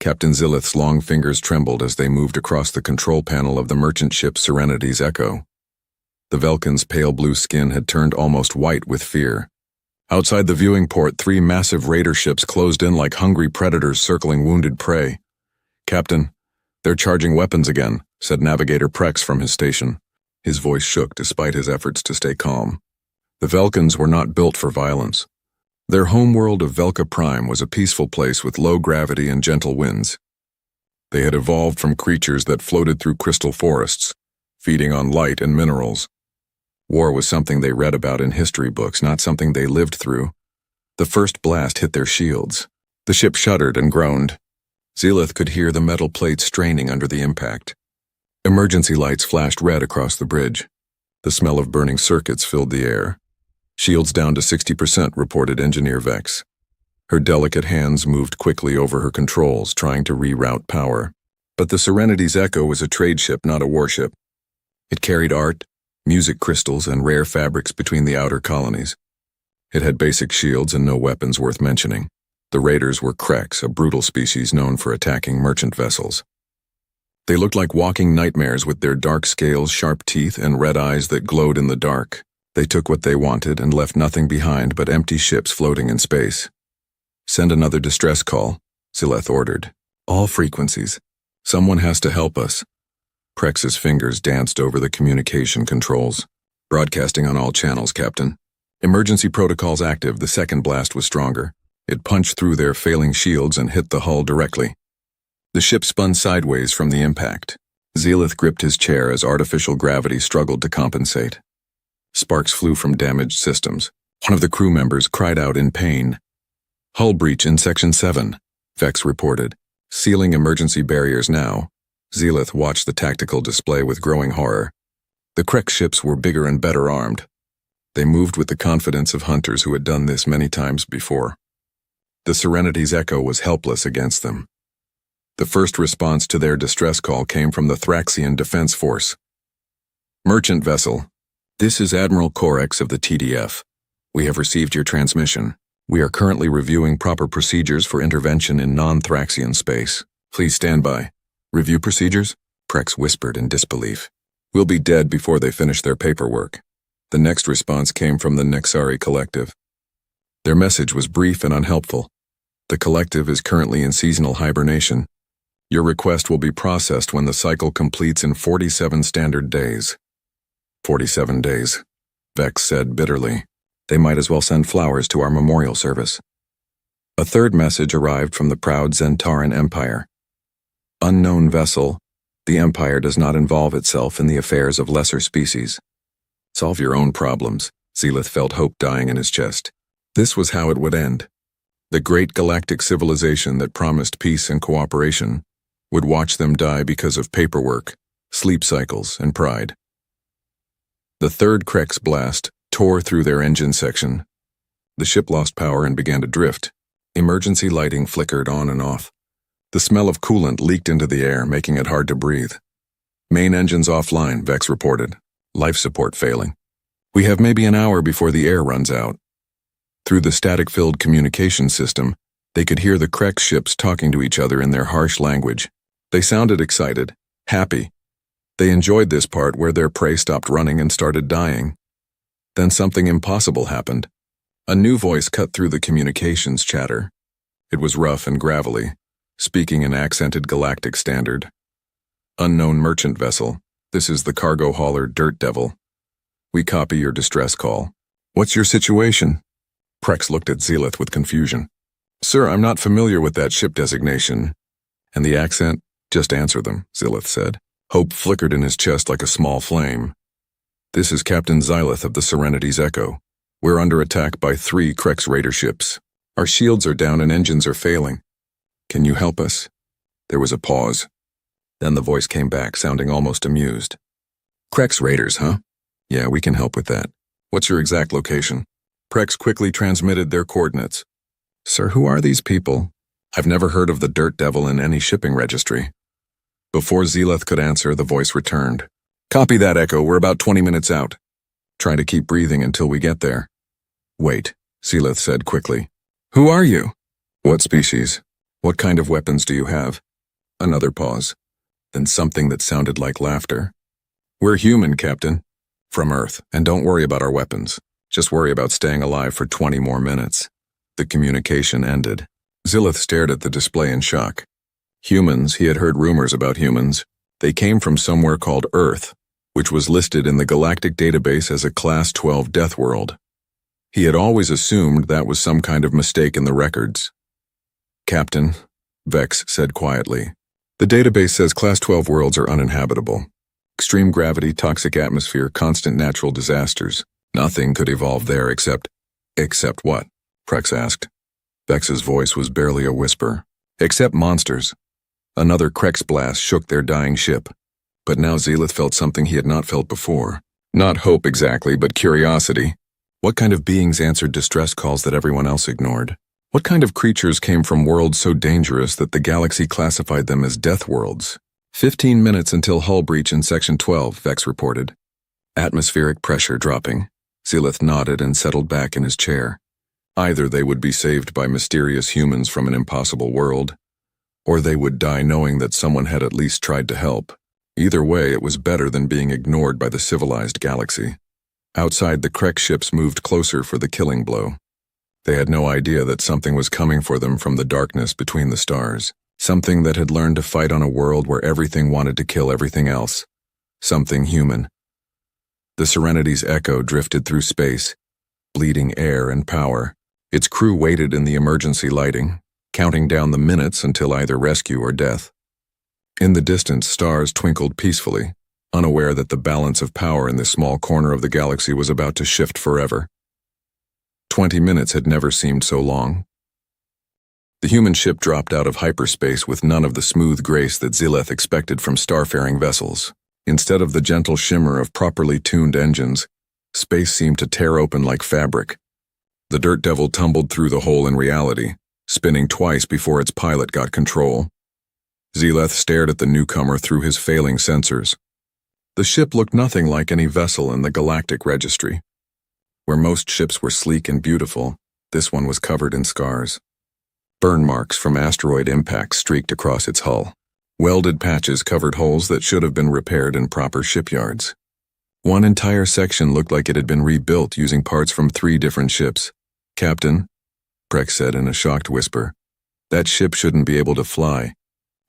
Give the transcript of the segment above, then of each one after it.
Captain Zilith's long fingers trembled as they moved across the control panel of the merchant ship Serenity's Echo. The Velkin's pale blue skin had turned almost white with fear. Outside the viewing port, 3 massive raider ships closed in like hungry predators circling wounded prey. "Captain, they're charging weapons again," said Navigator Prex from his station. His voice shook despite his efforts to stay calm. The Velkins were not built for violence. Their homeworld of Velka Prime was a peaceful place with low gravity and gentle winds. They had evolved from creatures that floated through crystal forests, feeding on light and minerals. War was something they read about in history books, not something they lived through. The first blast hit their shields. The ship shuddered and groaned. Zilith could hear the metal plates straining under the impact. Emergency lights flashed red across the bridge. The smell of burning circuits filled the air. "Shields down to 60%, reported Engineer Vex. Her delicate hands moved quickly over her controls, trying to reroute power. But the Serenity's Echo was a trade ship, not a warship. It carried art, music crystals, and rare fabrics between the outer colonies. It had basic shields and no weapons worth mentioning. The raiders were Kreks, a brutal species known for attacking merchant vessels. They looked like walking nightmares with their dark scales, sharp teeth, and red eyes that glowed in the dark. They took what they wanted and left nothing behind but empty ships floating in space. "Send another distress call," Zilith ordered. "All frequencies. Someone has to help us." Prex's fingers danced over the communication controls. "Broadcasting on all channels, Captain. Emergency protocols active." The second blast was stronger. It punched through their failing shields and hit the hull directly. The ship spun sideways from the impact. Zilith gripped his chair as artificial gravity struggled to compensate. Sparks flew from damaged systems. One of the crew members cried out in pain. "Hull breach in Section 7, Vex reported. "Sealing emergency barriers now." Zilith watched the tactical display with growing horror. The Krek ships were bigger and better armed. They moved with the confidence of hunters who had done this many times before. The Serenity's Echo was helpless against them. The first response to their distress call came from the Thraxian Defense Force. "Merchant vessel, this is Admiral Korex of the TDF. We have received your transmission. We are currently reviewing proper procedures for intervention in non-Thraxian space. Please stand by." "Review procedures?" Prex whispered in disbelief. "We'll be dead before they finish their paperwork." The next response came from the Nexari Collective. Their message was brief and unhelpful. "The Collective is currently in seasonal hibernation. Your request will be processed when the cycle completes in 47 standard days." 47 days, Vex said bitterly. "They might as well send flowers to our memorial service." A third message arrived from the proud Zentaran Empire. "Unknown vessel, the Empire does not involve itself in the affairs of lesser species. Solve your own problems." Zilith felt hope dying in his chest. This was how it would end. The great galactic civilization that promised peace and cooperation would watch them die because of paperwork, sleep cycles, and pride. The third Krek's blast tore through their engine section. The ship lost power and began to drift. Emergency lighting flickered on and off. The smell of coolant leaked into the air, making it hard to breathe. "Main engines offline," Vex reported. "Life support failing. We have maybe an hour before the air runs out." Through the static-filled communication system, they could hear the Krek ships talking to each other in their harsh language. They sounded excited, happy. They enjoyed this part where their prey stopped running and started dying. Then something impossible happened. A new voice cut through the communications chatter. It was rough and gravelly, speaking in accented galactic standard. "Unknown merchant vessel. This is the cargo hauler Dirt Devil. We copy your distress call. What's your situation?" Prex looked at Zilith with confusion. "Sir, I'm not familiar with that ship designation." "And the accent? Just answer them," Zilith said. Hope flickered in his chest like a small flame. "This is Captain Zilith of the Serenity's Echo. We're under attack by 3 Kreks raider ships. Our shields are down and engines are failing. Can you help us?" There was a pause. Then the voice came back, sounding almost amused. "Kreks raiders, huh? Yeah, we can help with that. What's your exact location?" Prex quickly transmitted their coordinates. "Sir, who are these people? I've never heard of the Dirt Devil in any shipping registry." Before Zilith could answer, the voice returned. "Copy that, Echo. We're about 20 minutes out. Try to keep breathing until we get there." "Wait," Zilith said quickly. "Who are you?" "What species?" What kind of weapons do you have? Another pause. Then something that sounded like laughter. We're human, Captain. From Earth, and don't worry about our weapons. Just worry about staying alive for 20 more minutes. The communication ended. Zilith stared at the display in shock. Humans, he had heard rumors about humans. They came from somewhere called Earth, which was listed in the galactic database as a Class 12 death world. He had always assumed that was some kind of mistake in the records. Captain, Vex said quietly, the database says Class 12 worlds are uninhabitable. Extreme gravity, toxic atmosphere, constant natural disasters. Nothing could evolve there except what? Prex asked. Vex's voice was barely a whisper. Except monsters. Another Krex blast shook their dying ship. But now Zilith felt something he had not felt before. Not hope exactly, but curiosity. What kind of beings answered distress calls that everyone else ignored? What kind of creatures came from worlds so dangerous that the galaxy classified them as death worlds? 15 minutes until hull breach in Section 12, Vex reported. Atmospheric pressure dropping. Zilith nodded and settled back in his chair. Either they would be saved by mysterious humans from an impossible world, or they would die knowing that someone had at least tried to help. Either way, it was better than being ignored by the civilized galaxy. Outside, the Krex ships moved closer for the killing blow. They had no idea that something was coming for them from the darkness between the stars. Something that had learned to fight on a world where everything wanted to kill everything else. Something human. The Serenity's echo drifted through space, bleeding air and power. Its crew waited in the emergency lighting, counting down the minutes until either rescue or death. In the distance, stars twinkled peacefully, unaware that the balance of power in this small corner of the galaxy was about to shift forever. 20 minutes had never seemed so long. The human ship dropped out of hyperspace with none of the smooth grace that Zilith expected from starfaring vessels. Instead of the gentle shimmer of properly tuned engines, space seemed to tear open like fabric. The Dirt Devil tumbled through the hole in reality, spinning twice before its pilot got control. Zilith stared at the newcomer through his failing sensors. The ship looked nothing like any vessel in the galactic registry. Where most ships were sleek and beautiful, this one was covered in scars. Burn marks from asteroid impacts streaked across its hull. Welded patches covered holes that should have been repaired in proper shipyards. One entire section looked like it had been rebuilt using parts from 3 different ships. Captain, Prex said in a shocked whisper, that ship shouldn't be able to fly.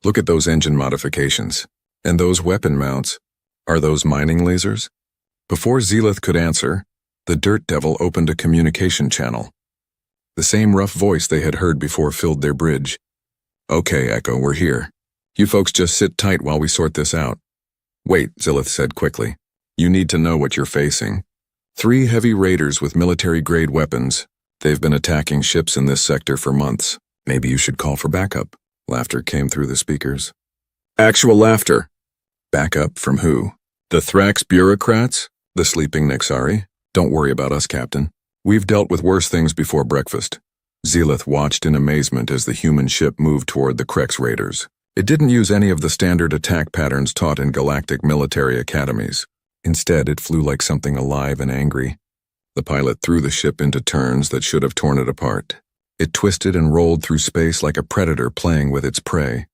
Look at those engine modifications. And those weapon mounts. Are those mining lasers? Before Zilith could answer, the Dirt Devil opened a communication channel. The same rough voice they had heard before filled their bridge. Okay, Echo, we're here. You folks just sit tight while we sort this out. Wait, Zilith said quickly. You need to know what you're facing. 3 heavy raiders with military-grade weapons. They've been attacking ships in this sector for months. Maybe you should call for backup. Laughter came through the speakers. Actual laughter. Backup from who? The Thrax bureaucrats? The sleeping Nexari? Don't worry about us, Captain. We've dealt with worse things before breakfast. Zilith watched in amazement as the human ship moved toward the Krex raiders. It didn't use any of the standard attack patterns taught in galactic military academies. Instead, it flew like something alive and angry. The pilot threw the ship into turns that should have torn it apart. It twisted and rolled through space like a predator playing with its prey.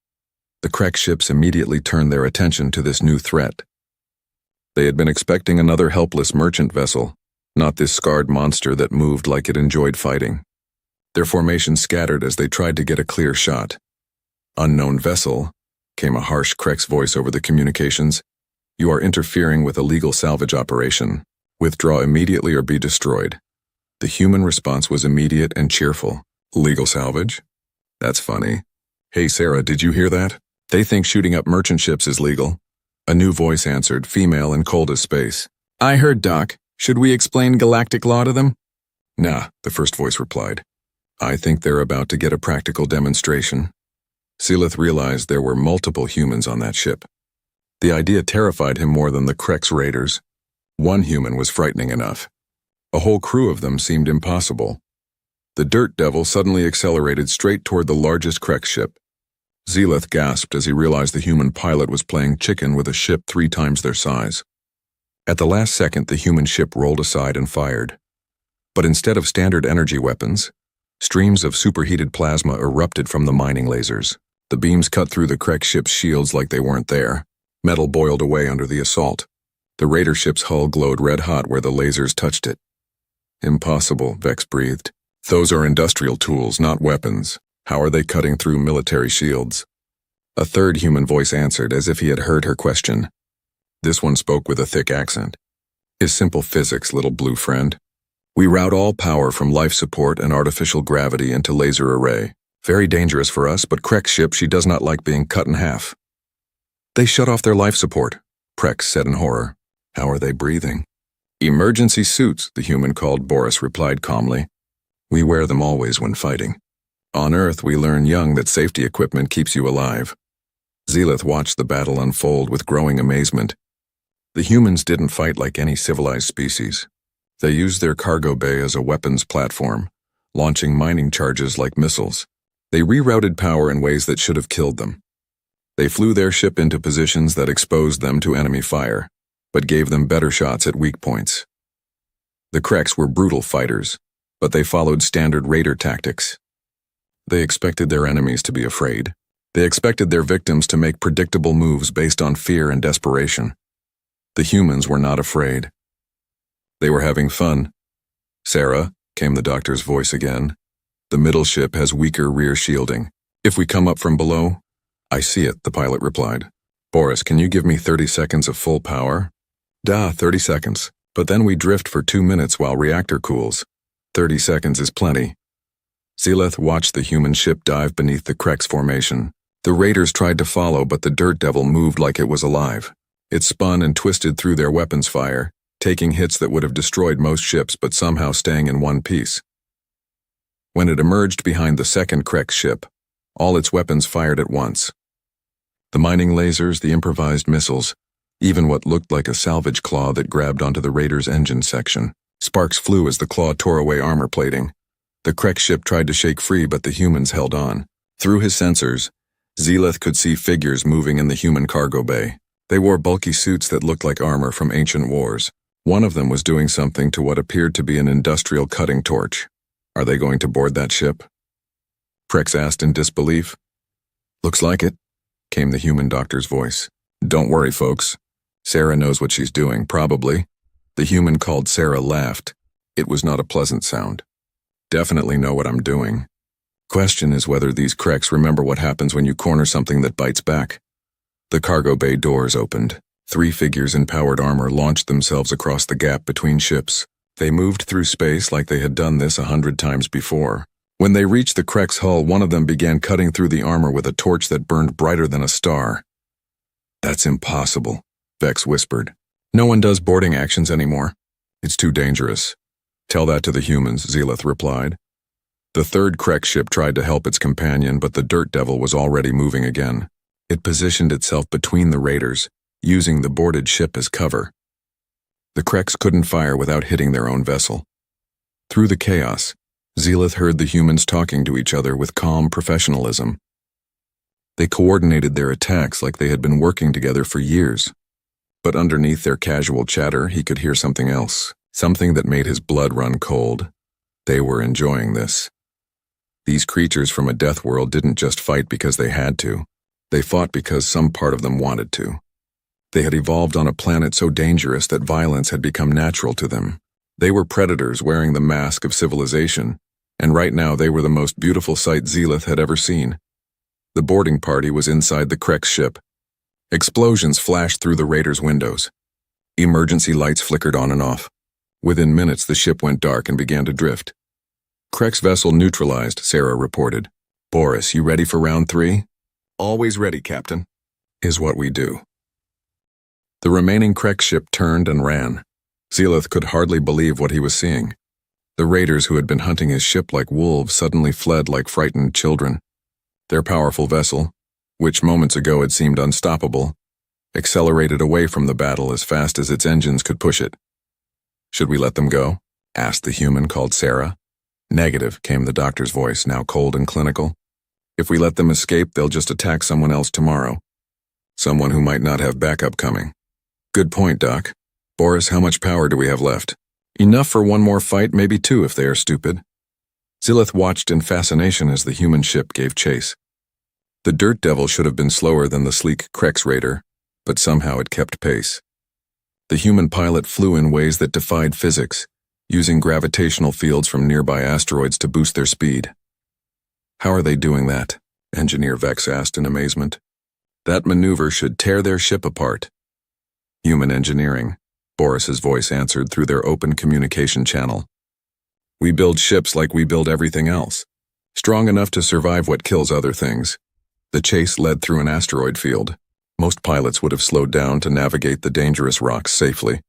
The Krex ships immediately turned their attention to this new threat. They had been expecting another helpless merchant vessel, not this scarred monster that moved like it enjoyed fighting. Their formation scattered as they tried to get a clear shot. Unknown vessel, came a harsh Krex voice over the communications. You are interfering with a legal salvage operation. Withdraw immediately or be destroyed. The human response was immediate and cheerful. Legal salvage? That's funny. Hey Sarah, did you hear that? They think shooting up merchant ships is legal. A new voice answered, female and cold as space. I heard, Doc. Should we explain galactic law to them? Nah, the first voice replied. I think they're about to get a practical demonstration. Zilith realized there were multiple humans on that ship. The idea terrified him more than the Krex raiders. One human was frightening enough. A whole crew of them seemed impossible. The Dirt Devil suddenly accelerated straight toward the largest Krex ship. Zilith gasped as he realized the human pilot was playing chicken with a ship 3 times their size. At the last second, the human ship rolled aside and fired. But instead of standard energy weapons, Streams of superheated plasma erupted from the mining lasers. The beams cut through the Krek ship's shields like they weren't there. Metal boiled away under the assault. The Raider ship's hull glowed red-hot where the lasers touched it. Impossible, Vex breathed. Those are industrial tools, not weapons. How are they cutting through military shields? A third human voice answered as if he had heard her question. This one spoke with a thick accent. Is simple physics, little blue friend. We route all power from life support and artificial gravity into laser array. Very dangerous for us, but Krek's ship, she does not like being cut in half. They shut off their life support, Prex said in horror. How are they breathing? Emergency suits, the human called Boris replied calmly. We wear them always when fighting. On Earth, we learn young that safety equipment keeps you alive. Zelith watched the battle unfold with growing amazement. The humans didn't fight like any civilized species. They used their cargo bay as a weapons platform, launching mining charges like missiles. They rerouted power in ways that should have killed them. They flew their ship into positions that exposed them to enemy fire, but gave them better shots at weak points. The Kreks were brutal fighters, but they followed standard Raider tactics. They expected their enemies to be afraid. They expected their victims to make predictable moves based on fear and desperation. The humans were not afraid. They were having fun. Sarah, came the doctor's voice again. The middle ship has weaker rear shielding. If we come up from below? I see it, the pilot replied. Boris, can you give me 30 seconds of full power? 30 seconds. But then we drift for 2 minutes while reactor cools. 30 seconds is plenty. Zelith watched the human ship dive beneath the Krek's formation. The Raiders tried to follow, but the Dirt Devil moved like it was alive. It spun and twisted through their weapons fire, taking hits that would have destroyed most ships but somehow staying in one piece. When it emerged behind the second Krek ship, all its weapons fired at once. The mining lasers, the improvised missiles, even what looked like a salvage claw that grabbed onto the Raider's engine section. Sparks flew as the claw tore away armor plating. The Krek ship tried to shake free, but the humans held on. Through his sensors, Zelith could see figures moving in the human cargo bay. They wore bulky suits that looked like armor from ancient wars. One of them was doing something to what appeared to be an industrial cutting torch. Are they going to board that ship? Prex asked in disbelief. Looks like it, came the human doctor's voice. Don't worry, folks. Sarah knows what she's doing, probably. The human called Sarah laughed. It was not a pleasant sound. Definitely know what I'm doing. Question is whether these Kreks remember what happens when you corner something that bites back. The cargo bay doors opened. 3 figures in powered armor launched themselves across the gap between ships. They moved through space like they had done this 100 times before. When they reached the Krek's hull, one of them began cutting through the armor with a torch that burned brighter than a star. That's impossible, Vex whispered. No one does boarding actions anymore. It's too dangerous. Tell that to the humans, Zelith replied. The third Krek ship tried to help its companion, but the Dirt Devil was already moving again. It positioned itself between the Raiders, using the boarded ship as cover. The Kreks couldn't fire without hitting their own vessel. Through the chaos, Zelith heard the humans talking to each other with calm professionalism. They coordinated their attacks like they had been working together for years. But underneath their casual chatter, he could hear something else, something that made his blood run cold. They were enjoying this. These creatures from a death world didn't just fight because they had to. They fought because some part of them wanted to. They had evolved on a planet so dangerous that violence had become natural to them. They were predators wearing the mask of civilization, and right now they were the most beautiful sight Zelith had ever seen. The boarding party was inside the Krek's ship. Explosions flashed through the Raiders' windows. Emergency lights flickered on and off. Within minutes, the ship went dark and began to drift. Krek's vessel neutralized, Sarah reported. Boris, you ready for round 3? Always ready, Captain, is what we do. The remaining Krek ship turned and ran. Zelith could hardly believe what he was seeing. The Raiders who had been hunting his ship like wolves suddenly fled like frightened children. Their powerful vessel, which moments ago had seemed unstoppable, accelerated away from the battle as fast as its engines could push it. Should we let them go? Asked the human called Sarah. Negative, came the doctor's voice, now cold and clinical. If we let them escape, they'll just attack someone else tomorrow. Someone who might not have backup coming. Good point, Doc. Boris, how much power do we have left? Enough for one more fight, maybe 2 if they are stupid. Zilith watched in fascination as the human ship gave chase. The Dirt Devil should have been slower than the sleek Krex Raider, but somehow it kept pace. The human pilot flew in ways that defied physics, using gravitational fields from nearby asteroids to boost their speed. "How are they doing that?" Engineer Vex asked in amazement. "That maneuver should tear their ship apart." "Human engineering," Boris's voice answered through their open communication channel. "We build ships like we build everything else, strong enough to survive what kills other things." The chase led through an asteroid field. Most pilots would have slowed down to navigate the dangerous rocks safely.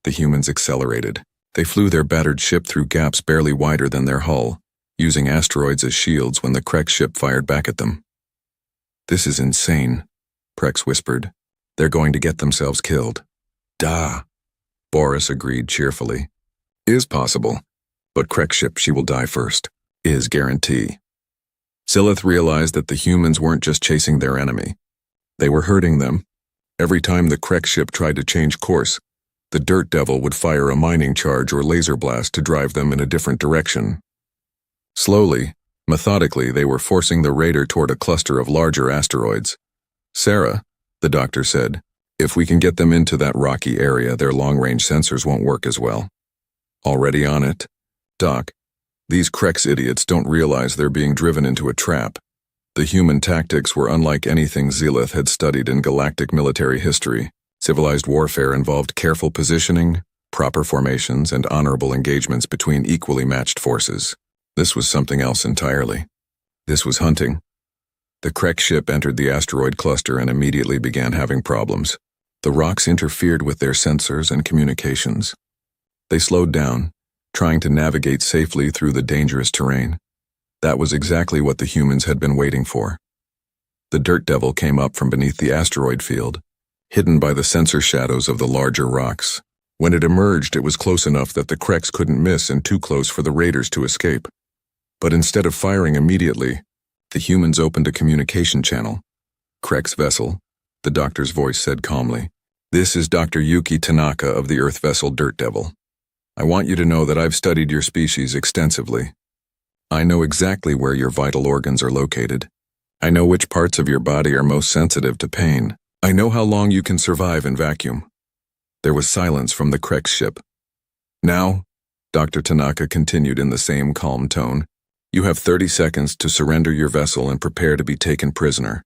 The humans accelerated. They flew their battered ship through gaps barely wider than their hull, using asteroids as shields when the Krex ship fired back at them. "This is insane," Prex whispered. "They're going to get themselves killed." "Duh," Boris agreed cheerfully. "Is possible, but Krex ship she will die first. Is guarantee." Zilith realized that the humans weren't just chasing their enemy. They were hurting them. Every time the Krex ship tried to change course, the Dirt Devil would fire a mining charge or laser blast to drive them in a different direction. Slowly, methodically, they were forcing the Raider toward a cluster of larger asteroids. "Sarah," the doctor said, "if we can get them into that rocky area, their long-range sensors won't work as well." "Already on it." "Doc, these Krex idiots don't realize they're being driven into a trap." The human tactics were unlike anything Zilith had studied in galactic military history. Civilized warfare involved careful positioning, proper formations, and honorable engagements between equally matched forces. This was something else entirely. This was hunting. The Krex ship entered the asteroid cluster and immediately began having problems. The rocks interfered with their sensors and communications. They slowed down, trying to navigate safely through the dangerous terrain. That was exactly what the humans had been waiting for. The Dirt Devil came up from beneath the asteroid field, hidden by the sensor shadows of the larger rocks. When it emerged, it was close enough that the Krex couldn't miss and too close for the Raiders to escape. But instead of firing immediately, the humans opened a communication channel. "Krex vessel," the doctor's voice said calmly. "This is Dr. Yuki Tanaka of the Earth vessel Dirt Devil. I want you to know that I've studied your species extensively. I know exactly where your vital organs are located. I know which parts of your body are most sensitive to pain. I know how long you can survive in vacuum." There was silence from the Krex ship. "Now," Dr. Tanaka continued in the same calm tone, "you have 30 seconds to surrender your vessel and prepare to be taken prisoner.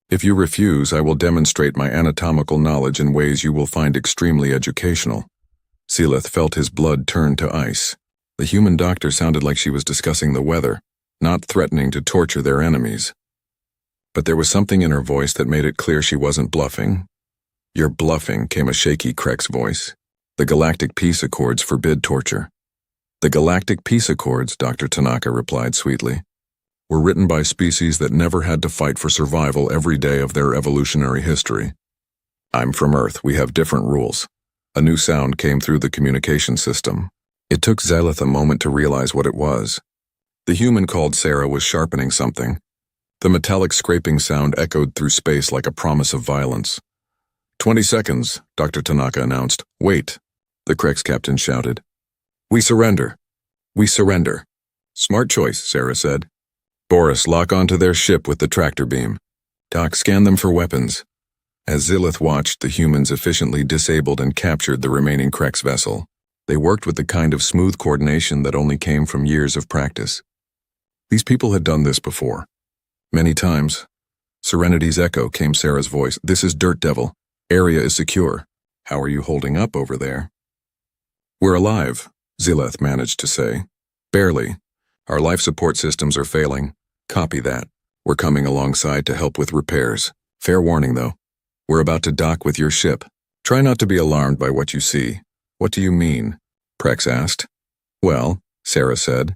If you refuse, I will demonstrate my anatomical knowledge in ways you will find extremely educational." Zilith felt his blood turn to ice. The human doctor sounded like she was discussing the weather, not threatening to torture their enemies. But there was something in her voice that made it clear she wasn't bluffing. "You're bluffing," came a shaky Krex voice. "The Galactic Peace Accords forbid torture." "The Galactic Peace Accords," Dr. Tanaka replied sweetly, "were written by species that never had to fight for survival every day of their evolutionary history. I'm from Earth. We have different rules." A new sound came through the communication system. It took Zilith a moment to realize what it was. The human called Sarah was sharpening something. The metallic scraping sound echoed through space like a promise of violence. 20 seconds, Dr. Tanaka announced. "Wait," the Krex captain shouted. "We surrender. We surrender." "Smart choice," Sarah said. "Boris, lock onto their ship with the tractor beam. Doc, scan them for weapons." As Zilith watched, the humans efficiently disabled and captured the remaining Krex vessel. They worked with the kind of smooth coordination that only came from years of practice. These people had done this before. Many times. Serenity's echo, came Sarah's voice. "This is Dirt Devil. Area is secure. How are you holding up over there?" "We're alive," Zilith managed to say. "Barely. Our life support systems are failing. Copy that. We're coming alongside to help with repairs. Fair warning, though. We're about to dock with your ship. Try not to be alarmed by what you see." "What do you mean?" Prex asked. "Well," Sarah said,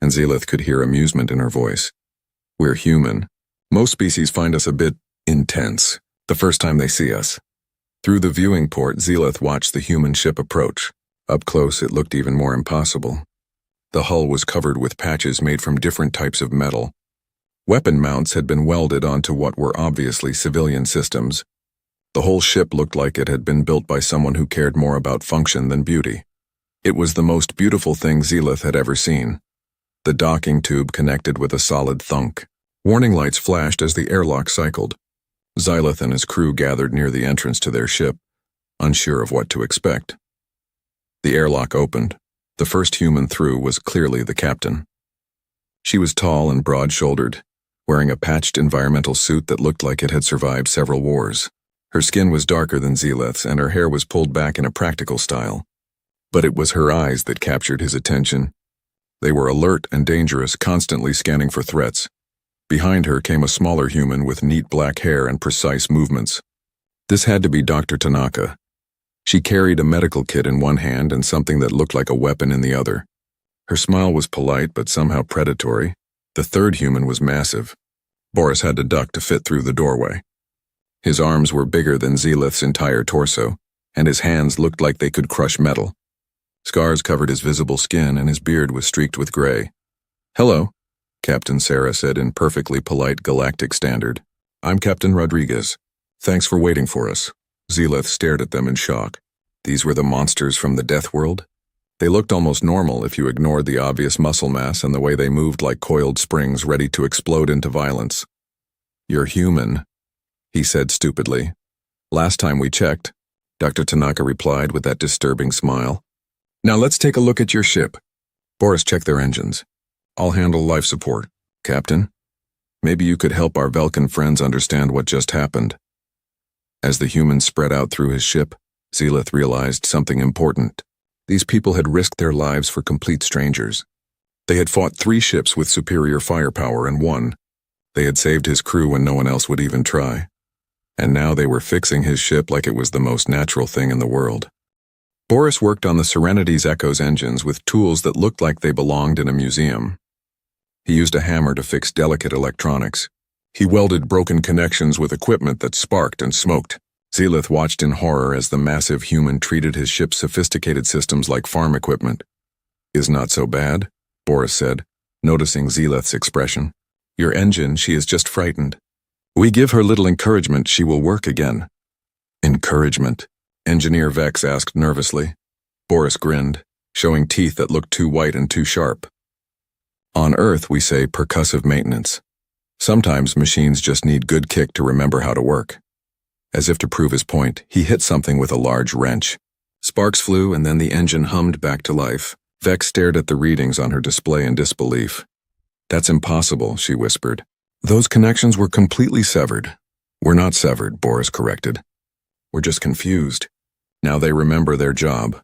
and Zilith could hear amusement in her voice. "We're human. Most species find us a bit intense the first time they see us." Through the viewing port, Zilith watched the human ship approach. Up close, it looked even more impossible. The hull was covered with patches made from different types of metal. Weapon mounts had been welded onto what were obviously civilian systems. The whole ship looked like it had been built by someone who cared more about function than beauty. It was the most beautiful thing Zilith had ever seen. The docking tube connected with a solid thunk. Warning lights flashed as the airlock cycled. Xylith and his crew gathered near the entrance to their ship, unsure of what to expect. The airlock opened. The first human through was clearly the captain. She was tall and broad-shouldered, wearing a patched environmental suit that looked like it had survived several wars. Her skin was darker than Xylith's, and her hair was pulled back in a practical style. But it was her eyes that captured his attention. They were alert and dangerous, constantly scanning for threats. Behind her came a smaller human with neat black hair and precise movements. This had to be Dr. Tanaka. She carried a medical kit in one hand and something that looked like a weapon in the other. Her smile was polite but somehow predatory. The third human was massive. Boris had to duck to fit through the doorway. His arms were bigger than Xylith's entire torso, and his hands looked like they could crush metal. Scars covered his visible skin, and his beard was streaked with gray. "Hello," Captain Sarah said in perfectly polite galactic standard. "I'm Captain Rodriguez. Thanks for waiting for us." Xylith stared at them in shock. These were the monsters from the Death World? They looked almost normal if you ignored the obvious muscle mass and the way they moved like coiled springs ready to explode into violence. "You're human," he said stupidly. "Last time we checked," Dr. Tanaka replied with that disturbing smile. "Now let's take a look at your ship." Boris checked their engines. "I'll handle life support." "Captain, maybe you could help our Velkan friends understand what just happened." As the humans spread out through his ship, Xylith realized something important. These people had risked their lives for complete strangers. They had fought 3 ships with superior firepower and won. They had saved his crew when no one else would even try. And now they were fixing his ship like it was the most natural thing in the world. Boris worked on the Serenity's Echo's engines with tools that looked like they belonged in a museum. He used a hammer to fix delicate electronics. He welded broken connections with equipment that sparked and smoked. Xylith watched in horror as the massive human treated his ship's sophisticated systems like farm equipment. "Is not so bad," Boris said, noticing Xylith's expression. "Your engine, she is just frightened. We give her little encouragement, she will work again." "Encouragement?" Engineer Vex asked nervously. Boris grinned, showing teeth that looked too white and too sharp. "On Earth, we say percussive maintenance. Sometimes machines just need good kick to remember how to work." As if to prove his point, he hit something with a large wrench. Sparks flew and then the engine hummed back to life. Vex stared at the readings on her display in disbelief. "That's impossible," she whispered. "Those connections were completely severed." "We're not severed," Boris corrected. "We're just confused. Now they remember their job."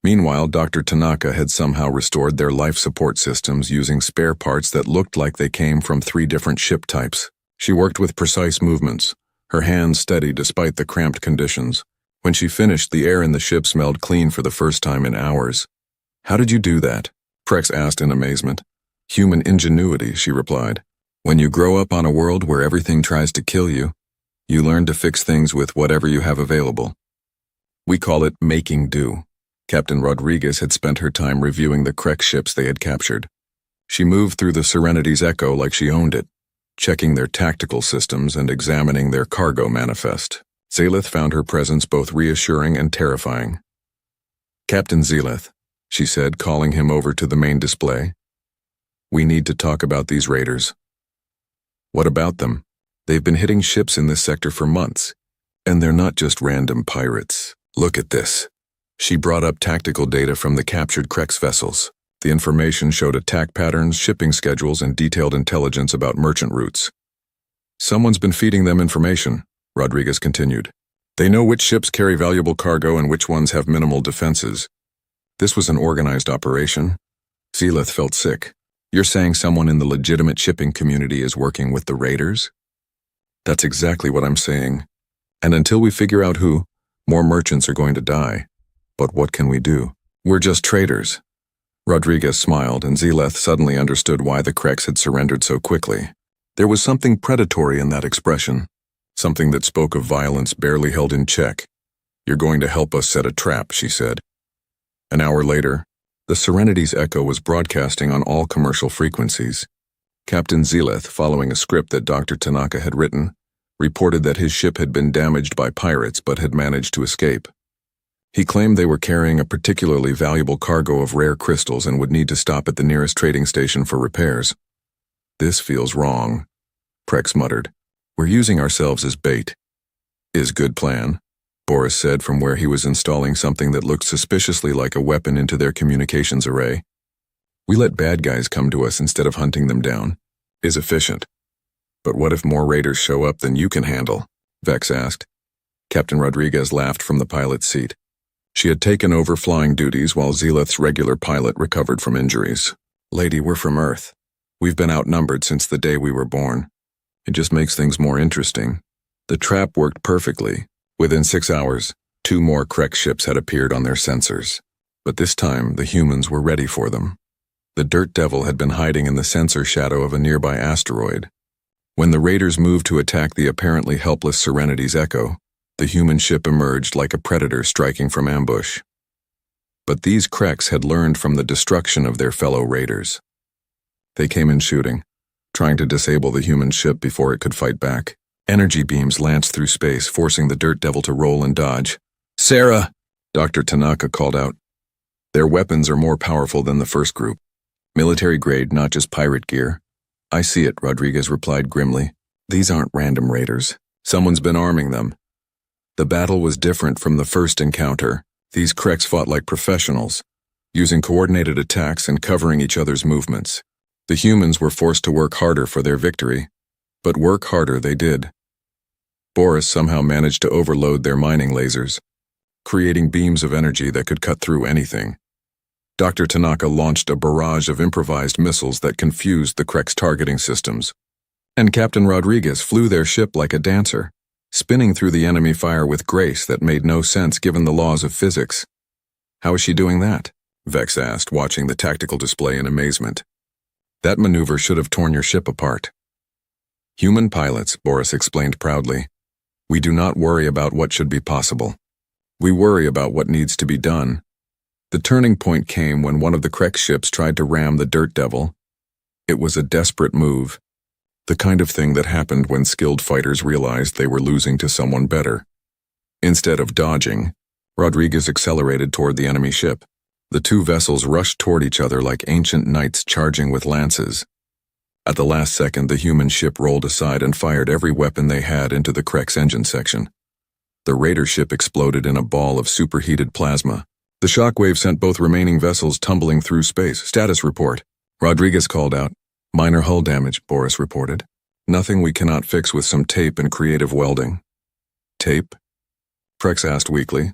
Meanwhile, Dr. Tanaka had somehow restored their life support systems using spare parts that looked like they came from 3 different ship types. She worked with precise movements, her hands steady despite the cramped conditions. When she finished, the air in the ship smelled clean for the first time in hours. "How did you do that?" Prex asked in amazement. "Human ingenuity," she replied. "When you grow up on a world where everything tries to kill you, you learn to fix things with whatever you have available. We call it making do." Captain Rodriguez had spent her time reviewing the Krek ships they had captured. She moved through the Serenity's Echo like she owned it, checking their tactical systems and examining their cargo manifest. Xylith found her presence both reassuring and terrifying. "Captain Xylith," she said, calling him over to the main display. "We need to talk about these raiders." "What about them? They've been hitting ships in this sector for months, and they're not just random pirates. Look at this." She brought up tactical data from the captured Krex vessels. The information showed attack patterns, shipping schedules, and detailed intelligence about merchant routes. "Someone's been feeding them information," Rodriguez continued. "They know which ships carry valuable cargo and which ones have minimal defenses. This was an organized operation." Xylith felt sick. "You're saying someone in the legitimate shipping community is working with the raiders?" "That's exactly what I'm saying. And until we figure out who, more merchants are going to die. But what can we do? We're just traders." Rodriguez smiled, and Xylith suddenly understood why the Krex had surrendered so quickly. There was something predatory in that expression, something that spoke of violence barely held in check. "You're going to help us set a trap," she said. An hour later, the Serenity's Echo was broadcasting on all commercial frequencies. Captain Xylith, following a script that Dr. Tanaka had written, reported that his ship had been damaged by pirates but had managed to escape. He claimed they were carrying a particularly valuable cargo of rare crystals and would need to stop at the nearest trading station for repairs. This feels wrong, Prex muttered. We're using ourselves as bait. Is good plan, Boris said from where he was installing something that looked suspiciously like a weapon into their communications array. We let bad guys come to us instead of hunting them down. Is efficient. But what if more raiders show up than you can handle? Vex asked. Captain Rodriguez laughed from the pilot's seat. She had taken over flying duties while Zelith's regular pilot recovered from injuries. Lady, we're from Earth. We've been outnumbered since the day we were born. It just makes things more interesting. The trap worked perfectly. Within 6 hours, 2 more Krek ships had appeared on their sensors. But this time, the humans were ready for them. The Dirt Devil had been hiding in the sensor shadow of a nearby asteroid. When the raiders moved to attack the apparently helpless Serenity's Echo, the human ship emerged like a predator striking from ambush. But these Kreks had learned from the destruction of their fellow raiders. They came in shooting, trying to disable the human ship before it could fight back. Energy beams lanced through space, forcing the Dirt Devil to roll and dodge. Sarah! Dr. Tanaka called out. Their weapons are more powerful than the first group. Military grade, not just pirate gear. I see it, Rodriguez replied grimly. These aren't random raiders. Someone's been arming them. The battle was different from the first encounter. These Kreks fought like professionals, using coordinated attacks and covering each other's movements. The humans were forced to work harder for their victory, but work harder they did. Boris somehow managed to overload their mining lasers, creating beams of energy that could cut through anything. Dr. Tanaka launched a barrage of improvised missiles that confused the Krek's targeting systems. And Captain Rodriguez flew their ship like a dancer, spinning through the enemy fire with grace that made no sense given the laws of physics. How is she doing that? Vex asked, watching the tactical display in amazement. That maneuver should have torn your ship apart. Human pilots, Boris explained proudly. We do not worry about what should be possible. We worry about what needs to be done. The turning point came when one of the Krek ships tried to ram the Dirt Devil. It was a desperate move, the kind of thing that happened when skilled fighters realized they were losing to someone better. Instead of dodging, Rodriguez accelerated toward the enemy ship. The 2 vessels rushed toward each other like ancient knights charging with lances. At the last second, the human ship rolled aside and fired every weapon they had into the Krek's engine section. The raider ship exploded in a ball of superheated plasma. The shockwave sent both remaining vessels tumbling through space. Status report. Rodriguez called out. Minor hull damage, Boris reported. Nothing we cannot fix with some tape and creative welding. Tape? Prex asked weakly.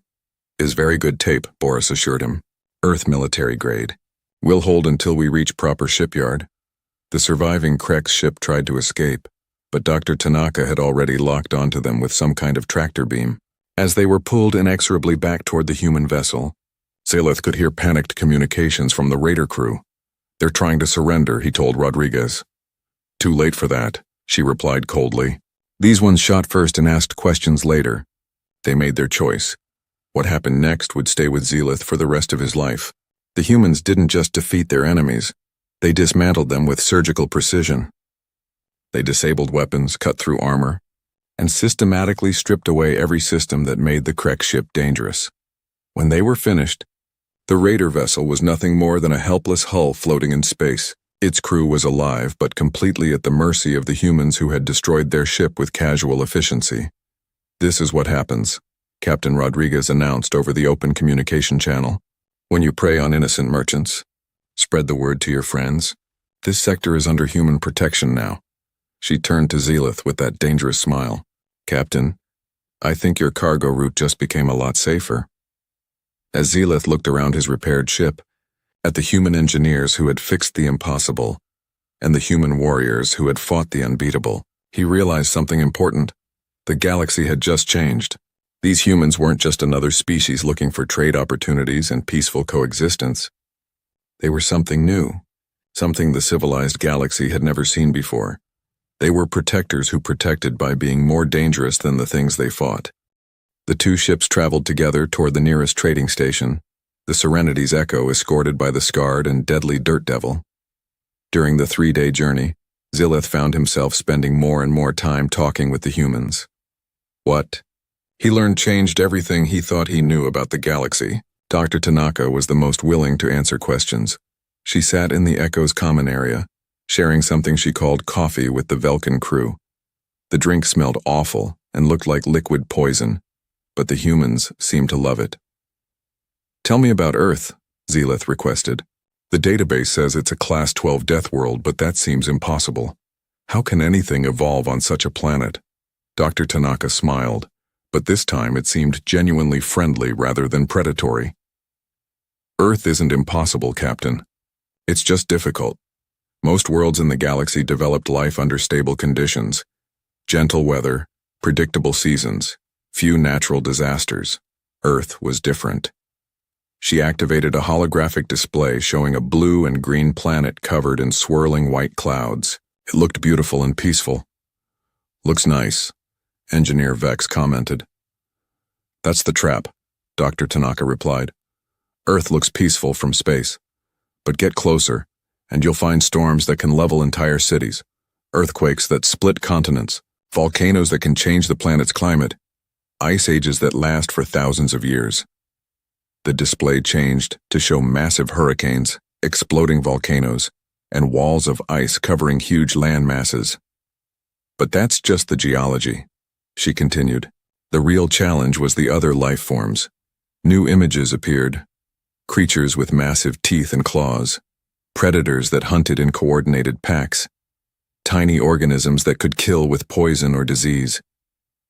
Is very good tape, Boris assured him. Earth military grade. We'll hold until we reach proper shipyard. The surviving Krek ship tried to escape, but Dr. Tanaka had already locked onto them with some kind of tractor beam. As they were pulled inexorably back toward the human vessel, Zelith could hear panicked communications from the raider crew. They're trying to surrender, he told Rodriguez. Too late for that, she replied coldly. These ones shot first and asked questions later. They made their choice. What happened next would stay with Zelith for the rest of his life. The humans didn't just defeat their enemies. They dismantled them with surgical precision. They disabled weapons, cut through armor, and systematically stripped away every system that made the Krek ship dangerous. When they were finished, the raider vessel was nothing more than a helpless hull floating in space. Its crew was alive, but completely at the mercy of the humans who had destroyed their ship with casual efficiency. This is what happens, Captain Rodriguez announced over the open communication channel. When you prey on innocent merchants, spread the word to your friends. This sector is under human protection now. She turned to Zelith with that dangerous smile. Captain, I think your cargo route just became a lot safer. As Zelith looked around his repaired ship, at the human engineers who had fixed the impossible, and the human warriors who had fought the unbeatable, he realized something important. The galaxy had just changed. These humans weren't just another species looking for trade opportunities and peaceful coexistence. They were something new, something the civilized galaxy had never seen before. They were protectors who protected by being more dangerous than the things they fought. The 2 ships traveled together toward the nearest trading station, the Serenity's Echo escorted by the scarred and deadly Dirt Devil. During the 3-day journey, Zelith found himself spending more and more time talking with the humans. What? He learned changed everything he thought he knew about the galaxy. Dr. Tanaka was the most willing to answer questions. She sat in the Echo's common area, sharing something she called coffee with the Velkin crew. The drink smelled awful and looked like liquid poison, but the humans seemed to love it. "Tell me about Earth," Zelith requested. "The database says it's a Class 12 death world, but that seems impossible. How can anything evolve on such a planet?" Dr. Tanaka smiled, but this time it seemed genuinely friendly rather than predatory. "Earth isn't impossible, Captain. It's just difficult. Most worlds in the galaxy developed life under stable conditions. Gentle weather, predictable seasons, few natural disasters. Earth was different." She activated a holographic display showing a blue and green planet covered in swirling white clouds. It looked beautiful and peaceful. "Looks nice," Engineer Vex commented. "That's the trap," Dr. Tanaka replied. "Earth looks peaceful from space. But get closer, and you'll find storms that can level entire cities, earthquakes that split continents, volcanoes that can change the planet's climate, ice ages that last for thousands of years." The display changed to show massive hurricanes, exploding volcanoes, and walls of ice covering huge land masses. "But that's just the geology," she continued. "The real challenge was the other life forms. New images appeared. Creatures with massive teeth and claws, predators that hunted in coordinated packs, tiny organisms that could kill with poison or disease.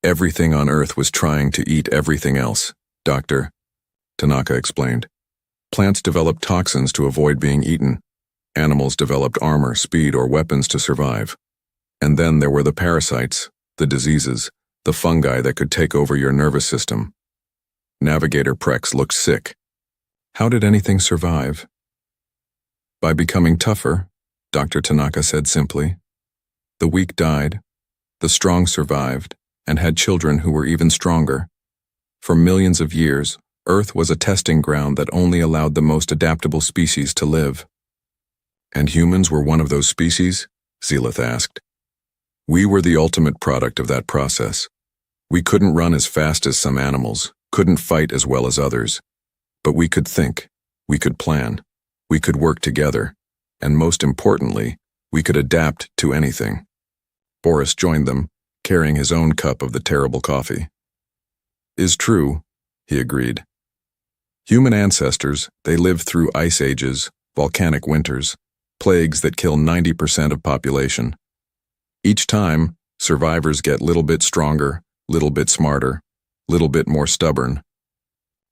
Everything on Earth was trying to eat everything else, Dr. Tanaka explained. Plants developed toxins to avoid being eaten. Animals developed armor, speed, or weapons to survive. And then there were the parasites, the diseases, the fungi that could take over your nervous system. Navigator Prex looked sick. How did anything survive? "By becoming tougher," Dr. Tanaka said simply. "The weak died, the strong survived, and had children who were even stronger. For millions of years, Earth was a testing ground that only allowed the most adaptable species to live." "And humans were one of those species?" Zelith asked. "We were the ultimate product of that process. We couldn't run as fast as some animals, couldn't fight as well as others. But we could think, we could plan, we could work together, and most importantly, we could adapt to anything." Boris joined them, carrying his own cup of the terrible coffee. "Is true," he agreed. "Human ancestors, they lived through ice ages, volcanic winters, plagues that kill 90% of population. Each time, survivors get little bit stronger, little bit smarter, little bit more stubborn."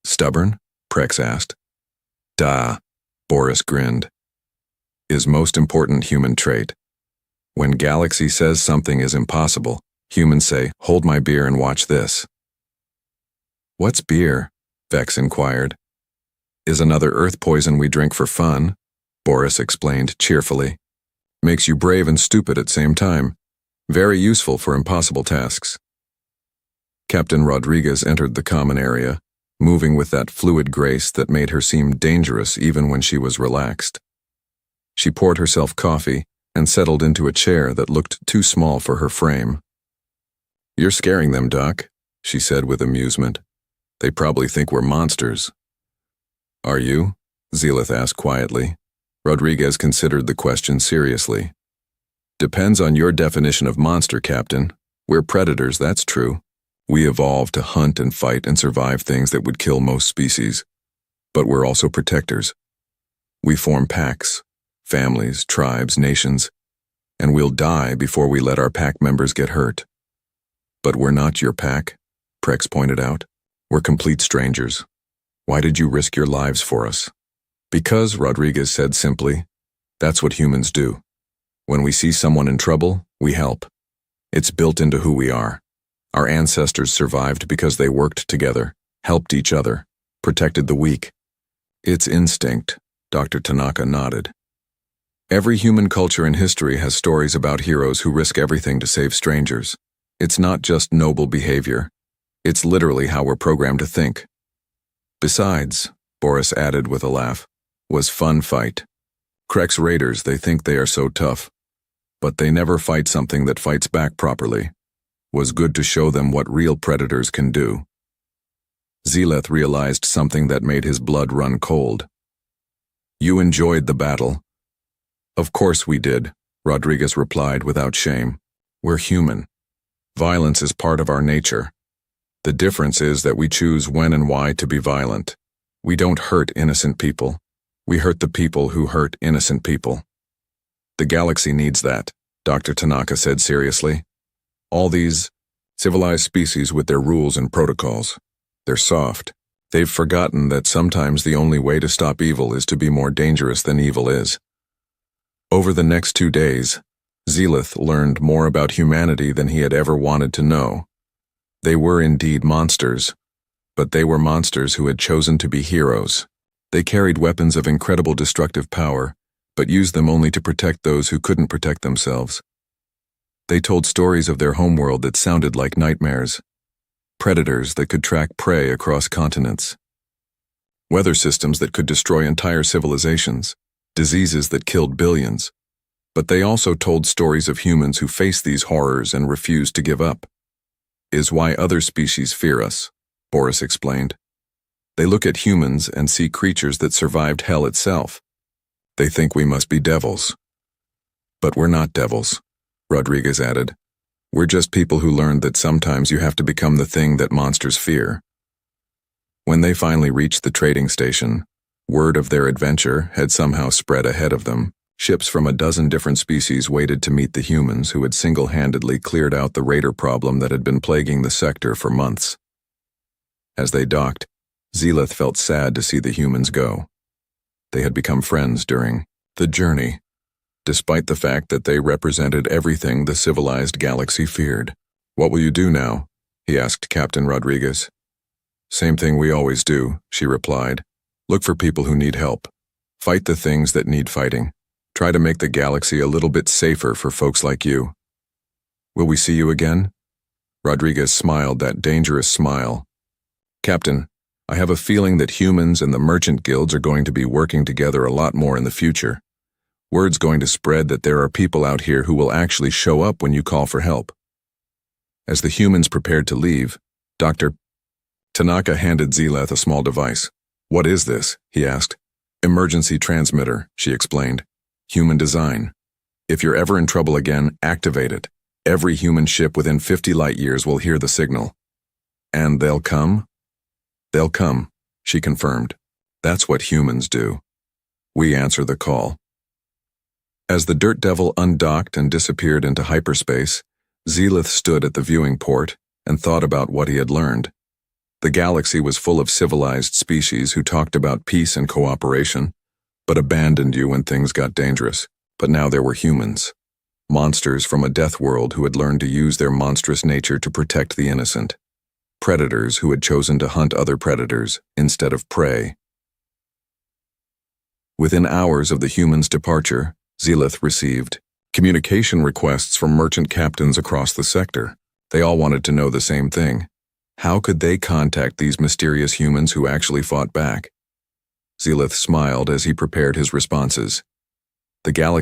"Stubborn?" Prex asked. "Duh," Boris grinned. "Is most important human trait. When Galaxy says something is impossible, humans say, 'Hold my beer and watch this.'" "What's beer?" Vex inquired. "Is another earth poison we drink for fun," Boris explained cheerfully. "Makes you brave and stupid at the same time. Very useful for impossible tasks." Captain Rodriguez entered the common area, moving with that fluid grace that made her seem dangerous even when she was relaxed. She poured herself coffee and settled into a chair that looked too small for her frame. "You're scaring them, Doc," she said with amusement. "They probably think we're monsters." "Are you?" Zelith asked quietly. Rodriguez considered the question seriously. "Depends on your definition of monster, Captain. We're predators, that's true. We evolved to hunt and fight and survive things that would kill most species. But we're also protectors. We form packs, families, tribes, nations, and we'll die before we let our pack members get hurt." "But we're not your pack," Prex pointed out. "We're complete strangers. Why did you risk your lives for us?" "Because," Rodriguez said simply, "that's what humans do. When we see someone in trouble, we help. It's built into who we are. Our ancestors survived because they worked together, helped each other, protected the weak. It's instinct," Dr. Tanaka nodded. "Every human culture in history has stories about heroes who risk everything to save strangers. It's not just noble behavior. It's literally how we're programmed to think." "Besides," Boris added with a laugh, "was fun fight. Krex raiders, they think they are so tough, but they never fight something that fights back properly. Was good to show them what real predators can do. Zeleth realized something that made his blood run cold. You enjoyed the battle. Of course we did, Rodriguez replied without shame. We're human. Violence is part of our nature. The difference is that we choose when and why to be violent. We don't hurt innocent people. We hurt the people who hurt innocent people. The galaxy needs that, Dr. Tanaka said seriously. All these civilized species with their rules and protocols. They're soft. They've forgotten that sometimes the only way to stop evil is to be more dangerous than evil is. Over the next 2 days, Zeleth learned more about humanity than he had ever wanted to know. They were indeed monsters, but they were monsters who had chosen to be heroes. They carried weapons of incredible destructive power, but used them only to protect those who couldn't protect themselves. They told stories of their homeworld that sounded like nightmares. Predators that could track prey across continents. Weather systems that could destroy entire civilizations. Diseases that killed billions. But they also told stories of humans who faced these horrors and refused to give up. Is why other species fear us, Boris explained. They look at humans and see creatures that survived hell itself. They think we must be devils. But we're not devils, Rodriguez added. We're just people who learned that sometimes you have to become the thing that monsters fear. When they finally reached the trading station, word of their adventure had somehow spread ahead of them. Ships from a dozen different species waited to meet the humans who had single-handedly cleared out the raider problem that had been plaguing the sector for months. As they docked, Zeleth felt sad to see the humans go. They had become friends during the journey, despite the fact that they represented everything the civilized galaxy feared. What will you do now? He asked Captain Rodriguez. Same thing we always do, she replied. Look for people who need help. Fight the things that need fighting. Try to make the galaxy a little bit safer for folks like you. Will we see you again? Rodriguez smiled that dangerous smile. Captain, I have a feeling that humans and the merchant guilds are going to be working together a lot more in the future. Word's going to spread that there are people out here who will actually show up when you call for help. As the humans prepared to leave, Dr. Tanaka handed Zeleth a small device. What is this? He asked. Emergency transmitter, she explained. Human design. If you're ever in trouble again, activate it. Every human ship within 50 light years will hear the signal. And they'll come? They'll come, she confirmed. That's what humans do. We answer the call. As the Dirt Devil undocked and disappeared into hyperspace, Zeleth stood at the viewing port and thought about what he had learned. The galaxy was full of civilized species who talked about peace and cooperation, but abandoned you when things got dangerous. But now there were humans. Monsters from a death world who had learned to use their monstrous nature to protect the innocent. Predators who had chosen to hunt other predators instead of prey. Within hours of the humans' departure, Zeleth received communication requests from merchant captains across the sector. They all wanted to know the same thing. How could they contact these mysterious humans who actually fought back? Zeleth smiled as he prepared his responses. The galaxy